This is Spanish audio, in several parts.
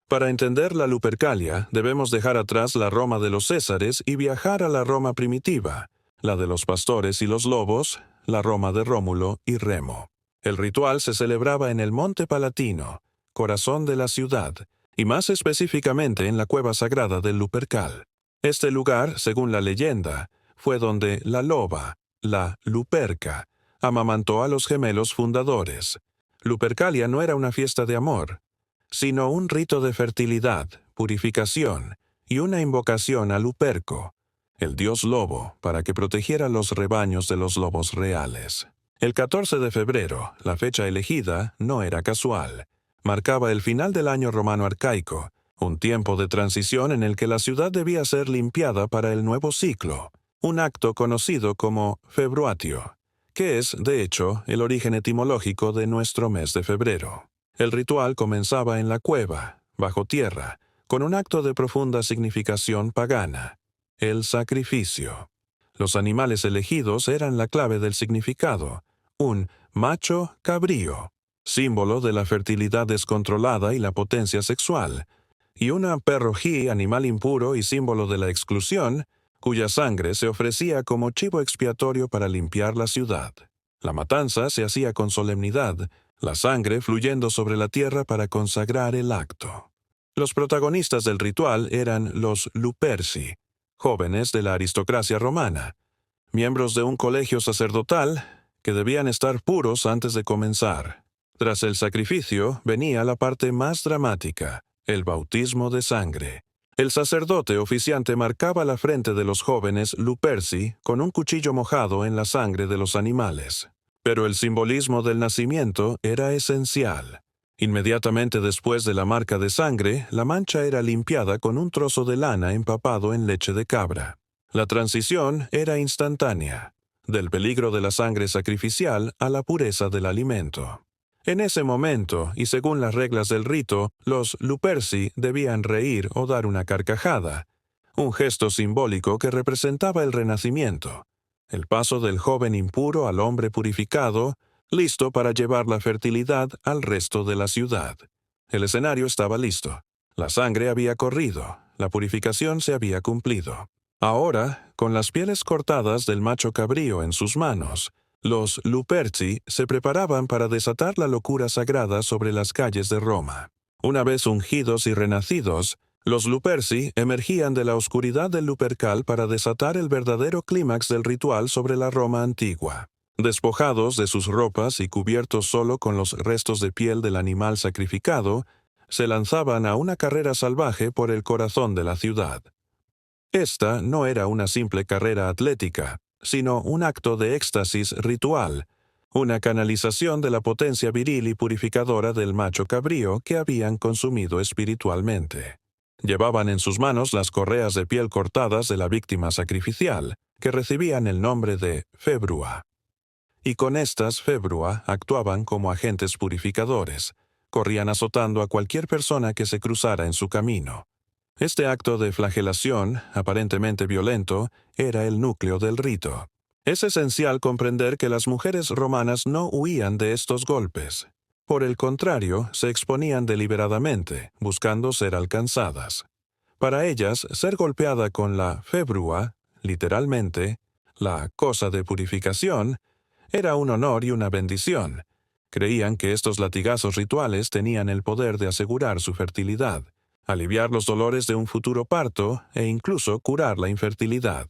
Para entender la Lupercalia, debemos dejar atrás la Roma de los Césares y viajar a la Roma primitiva, la de los pastores y los lobos, la Roma de Rómulo y Remo. El ritual se celebraba en el Monte Palatino, corazón de la ciudad, y más específicamente en la cueva sagrada del Lupercal. Este lugar, según la leyenda, fue donde la loba, la Luperca, amamantó a los gemelos fundadores. Lupercalia no era una fiesta de amor, sino un rito de fertilidad, purificación y una invocación a Luperco, el dios lobo, para que protegiera los rebaños de los lobos reales. El 14 de febrero, la fecha elegida, no era casual. Marcaba el final del año romano arcaico, un tiempo de transición en el que la ciudad debía ser limpiada para el nuevo ciclo, un acto conocido como februatio, que es, de hecho, el origen etimológico de nuestro mes de febrero. El ritual comenzaba en la cueva, bajo tierra, con un acto de profunda significación pagana, el sacrificio. Los animales elegidos eran la clave del significado, un macho cabrío, símbolo de la fertilidad descontrolada y la potencia sexual, y una perrojí, animal impuro y símbolo de la exclusión, cuya sangre se ofrecía como chivo expiatorio para limpiar la ciudad. La matanza se hacía con solemnidad, la sangre fluyendo sobre la tierra para consagrar el acto. Los protagonistas del ritual eran los Luperci, jóvenes de la aristocracia romana, miembros de un colegio sacerdotal que debían estar puros antes de comenzar. Tras el sacrificio venía la parte más dramática, el bautismo de sangre. El sacerdote oficiante marcaba la frente de los jóvenes Luperci con un cuchillo mojado en la sangre de los animales. Pero el simbolismo del nacimiento era esencial. Inmediatamente después de la marca de sangre, la mancha era limpiada con un trozo de lana empapado en leche de cabra. La transición era instantánea, del peligro de la sangre sacrificial a la pureza del alimento. En ese momento, y según las reglas del rito, los Luperci debían reír o dar una carcajada, un gesto simbólico que representaba el renacimiento, el paso del joven impuro al hombre purificado, listo para llevar la fertilidad al resto de la ciudad. El escenario estaba listo. La sangre había corrido, la purificación se había cumplido. Ahora, con las pieles cortadas del macho cabrío en sus manos, los Luperci se preparaban para desatar la locura sagrada sobre las calles de Roma. Una vez ungidos y renacidos, los Luperci emergían de la oscuridad del Lupercal para desatar el verdadero clímax del ritual sobre la Roma antigua. Despojados de sus ropas y cubiertos solo con los restos de piel del animal sacrificado, se lanzaban a una carrera salvaje por el corazón de la ciudad. Esta no era una simple carrera atlética, sino un acto de éxtasis ritual, una canalización de la potencia viril y purificadora del macho cabrío que habían consumido espiritualmente. Llevaban en sus manos las correas de piel cortadas de la víctima sacrificial, que recibían el nombre de februa. Y con estas februa actuaban como agentes purificadores, corrían azotando a cualquier persona que se cruzara en su camino. Este acto de flagelación, aparentemente violento, era el núcleo del rito. Es esencial comprender que las mujeres romanas no huían de estos golpes. Por el contrario, se exponían deliberadamente, buscando ser alcanzadas. Para ellas, ser golpeada con la februa, literalmente, la cosa de purificación, era un honor y una bendición. Creían que estos latigazos rituales tenían el poder de asegurar su fertilidad, aliviar los dolores de un futuro parto e incluso curar la infertilidad.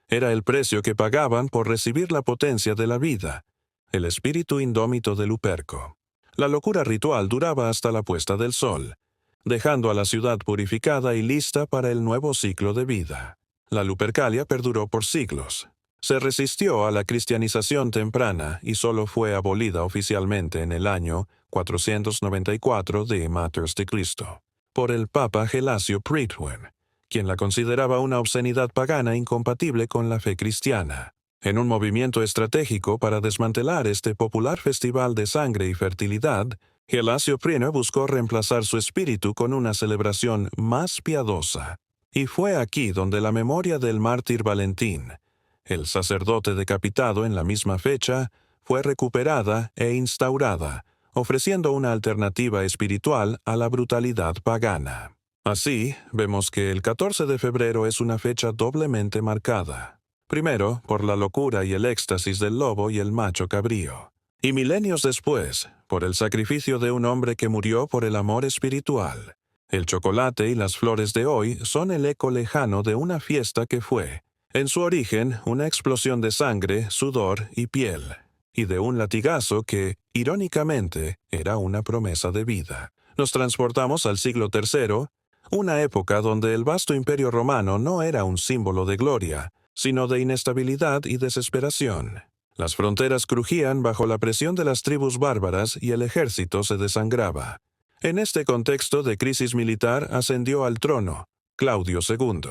Era el precio que pagaban por recibir la potencia de la vida, el espíritu indómito de Luperco. La locura ritual duraba hasta la puesta del sol, dejando a la ciudad purificada y lista para el nuevo ciclo de vida. La Lupercalia perduró por siglos. Se resistió a la cristianización temprana y solo fue abolida oficialmente en el año 494 de Matters de Cristo, por el Papa Gelasio Pridwen, quien la consideraba una obscenidad pagana incompatible con la fe cristiana. En un movimiento estratégico para desmantelar este popular festival de sangre y fertilidad, Gelasio Pridwen buscó reemplazar su espíritu con una celebración más piadosa. Y fue aquí donde la memoria del mártir Valentín, el sacerdote decapitado en la misma fecha, fue recuperada e instaurada, ofreciendo una alternativa espiritual a la brutalidad pagana. Así, vemos que el 14 de febrero es una fecha doblemente marcada. Primero, por la locura y el éxtasis del lobo y el macho cabrío. Y milenios después, por el sacrificio de un hombre que murió por el amor espiritual. El chocolate y las flores de hoy son el eco lejano de una fiesta que fue, en su origen, una explosión de sangre, sudor y piel, y de un latigazo que, irónicamente, era una promesa de vida. Nos transportamos al siglo III, una época donde el vasto imperio romano no era un símbolo de gloria, sino de inestabilidad y desesperación. Las fronteras crujían bajo la presión de las tribus bárbaras y el ejército se desangraba. En este contexto de crisis militar ascendió al trono Claudio II,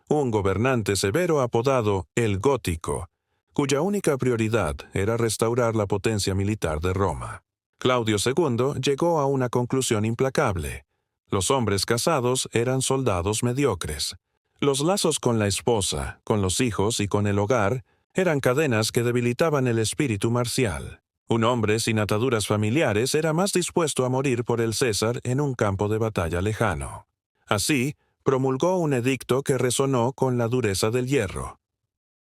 un gobernante severo apodado el Gótico, cuya única prioridad era restaurar la potencia militar de Roma. Claudio II llegó a una conclusión implacable. Los hombres casados eran soldados mediocres. Los lazos con la esposa, con los hijos y con el hogar eran cadenas que debilitaban el espíritu marcial. Un hombre sin ataduras familiares era más dispuesto a morir por el César en un campo de batalla lejano. Así, promulgó un edicto que resonó con la dureza del hierro.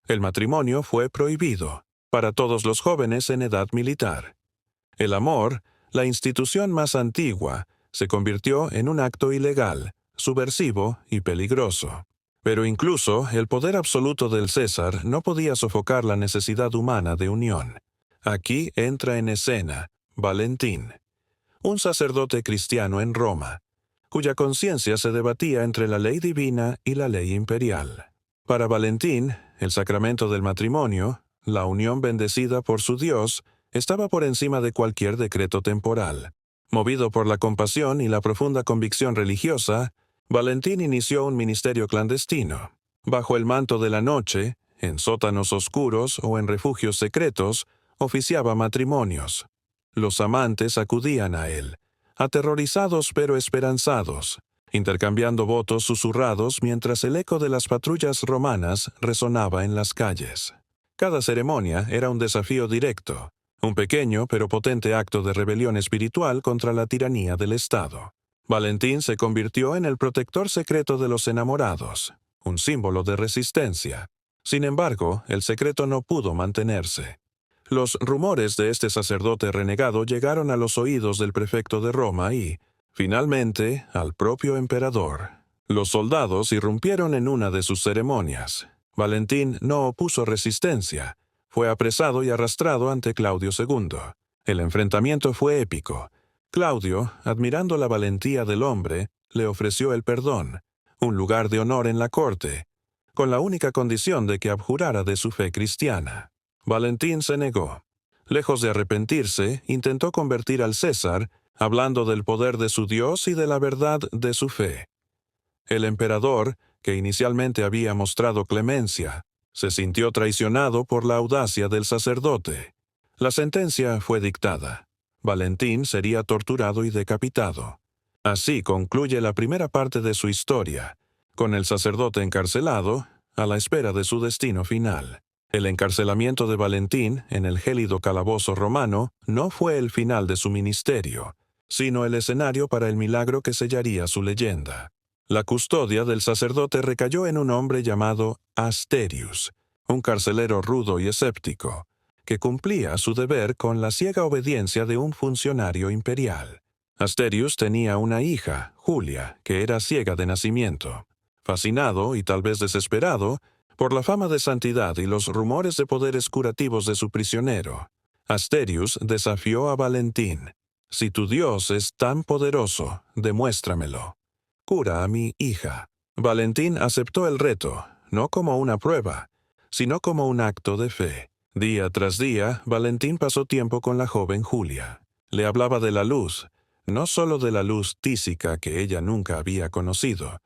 El matrimonio fue prohibido para todos los jóvenes en edad militar. El amor, la institución más antigua, se convirtió en un acto ilegal, subversivo y peligroso. Pero incluso el poder absoluto del César no podía sofocar la necesidad humana de unión. Aquí entra en escena Valentín, un sacerdote cristiano en Roma, cuya conciencia se debatía entre la ley divina y la ley imperial. Para Valentín, el sacramento del matrimonio, la unión bendecida por su Dios, estaba por encima de cualquier decreto temporal. Movido por la compasión y la profunda convicción religiosa, Valentín inició un ministerio clandestino. Bajo el manto de la noche, en sótanos oscuros o en refugios secretos, oficiaba matrimonios. Los amantes acudían a él, aterrorizados pero esperanzados, intercambiando votos susurrados mientras el eco de las patrullas romanas resonaba en las calles. Cada ceremonia era un desafío directo, un pequeño pero potente acto de rebelión espiritual contra la tiranía del Estado. Valentín se convirtió en el protector secreto de los enamorados, un símbolo de resistencia. Sin embargo, el secreto no pudo mantenerse. Los rumores de este sacerdote renegado llegaron a los oídos del prefecto de Roma y, finalmente, al propio emperador. Los soldados irrumpieron en una de sus ceremonias. Valentín no opuso resistencia. Fue apresado y arrastrado ante Claudio II. El enfrentamiento fue épico. Claudio, admirando la valentía del hombre, le ofreció el perdón, un lugar de honor en la corte, con la única condición de que abjurara de su fe cristiana. Valentín se negó. Lejos de arrepentirse, intentó convertir al César, hablando del poder de su Dios y de la verdad de su fe. El emperador, que inicialmente había mostrado clemencia, se sintió traicionado por la audacia del sacerdote. La sentencia fue dictada. Valentín sería torturado y decapitado. Así concluye la primera parte de su historia, con el sacerdote encarcelado, a la espera de su destino final. El encarcelamiento de Valentín en el gélido calabozo romano no fue el final de su ministerio, sino el escenario para el milagro que sellaría su leyenda. La custodia del sacerdote recayó en un hombre llamado Asterius, un carcelero rudo y escéptico, que cumplía su deber con la ciega obediencia de un funcionario imperial. Asterius tenía una hija, Julia, que era ciega de nacimiento. Fascinado y tal vez desesperado por la fama de santidad y los rumores de poderes curativos de su prisionero, Asterius desafió a Valentín. «Si tu Dios es tan poderoso, demuéstramelo. Cura a mi hija». Valentín aceptó el reto, no como una prueba, sino como un acto de fe. Día tras día, Valentín pasó tiempo con la joven Julia. Le hablaba de la luz, no solo de la luz tísica que ella nunca había conocido,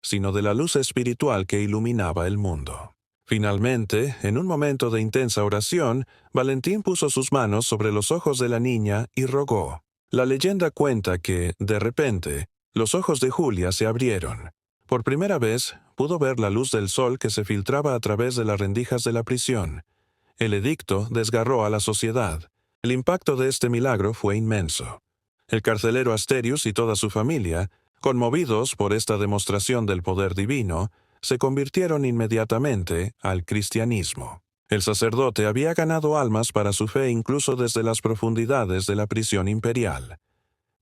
sino de la luz espiritual que iluminaba el mundo. Finalmente, en un momento de intensa oración, Valentín puso sus manos sobre los ojos de la niña y rogó. La leyenda cuenta que, de repente, los ojos de Julia se abrieron. Por primera vez, pudo ver la luz del sol que se filtraba a través de las rendijas de la prisión. El edicto desgarró a la sociedad. El impacto de este milagro fue inmenso. El carcelero Asterius y toda su familia, conmovidos por esta demostración del poder divino, se convirtieron inmediatamente al cristianismo. El sacerdote había ganado almas para su fe incluso desde las profundidades de la prisión imperial.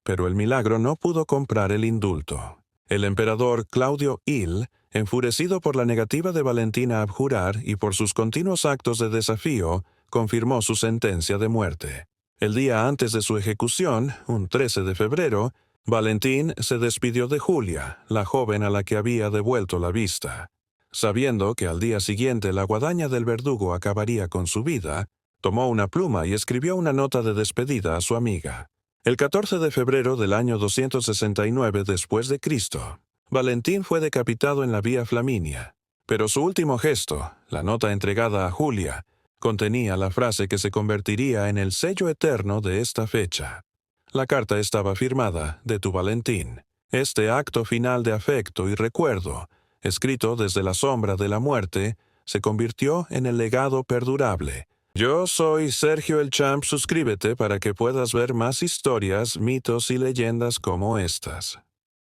Pero el milagro no pudo comprar el indulto. El emperador Claudio Il, enfurecido por la negativa de Valentín a abjurar y por sus continuos actos de desafío, confirmó su sentencia de muerte. El día antes de su ejecución, un 13 de febrero, Valentín se despidió de Julia, la joven a la que había devuelto la vista. Sabiendo que al día siguiente la guadaña del verdugo acabaría con su vida, tomó una pluma y escribió una nota de despedida a su amiga. El 14 de febrero del año 269 después de Cristo, Valentín fue decapitado en la Vía Flaminia, pero su último gesto, la nota entregada a Julia, contenía la frase que se convertiría en el sello eterno de esta fecha. La carta estaba firmada de tu Valentín. Este acto final de afecto y recuerdo, escrito desde la sombra de la muerte, se convirtió en el legado perdurable. Yo soy Sergio el Champ, suscríbete para que puedas ver más historias, mitos y leyendas como estas.